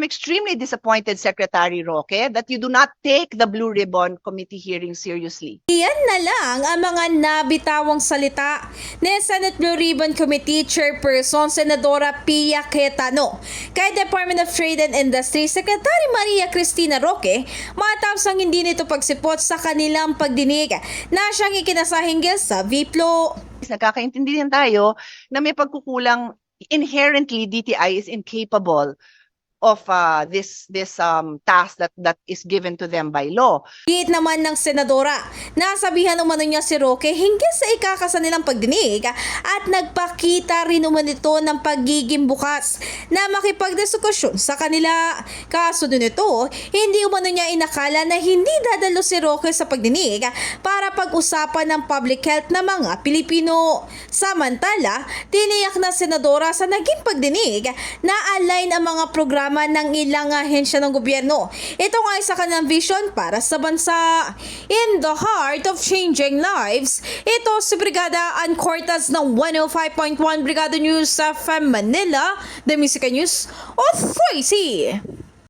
extremely disappointed, Secretary Roque, that you do not take the Blue Ribbon Committee hearing seriously. Iyan na lang ang mga nabitawang salita ni Senate Blue Ribbon Committee Chairperson Senadora Pia Cayetano kay Department of Trade and Industry Secretary Maria Cristina Roque matapos ang hindi nito pagsipot sa kanilang pagdinig na siyang ikinasahinggil sa VPLO. Nagkakaintindihan tayo na may pagkukulang. Inherently, DTI is incapable of this task that is given to them by law. Giit naman ng senadora, nasabihan umano niya si Roque hinggil sa ikakasa nilang pagdinig at nagpakita rin naman ito ng pagiging bukas na makipagdiskusyon sa kanila. Kasunod nito, hindi umano niya inakala na hindi dadalo si Roque sa pagdinig para pag-usapan ng public health ng mga Pilipino. Samantala, tiniyak na senadora sa naging pagdinig na align ang mga programa ng ilang ahensya ng gobyerno. Ito nga ay sa kanilang vision para sa bansa. In the heart of changing lives, ito si Brigada Ann Cortaz ng 105.1 Brigada News sa FM Manila, The Music News Authority.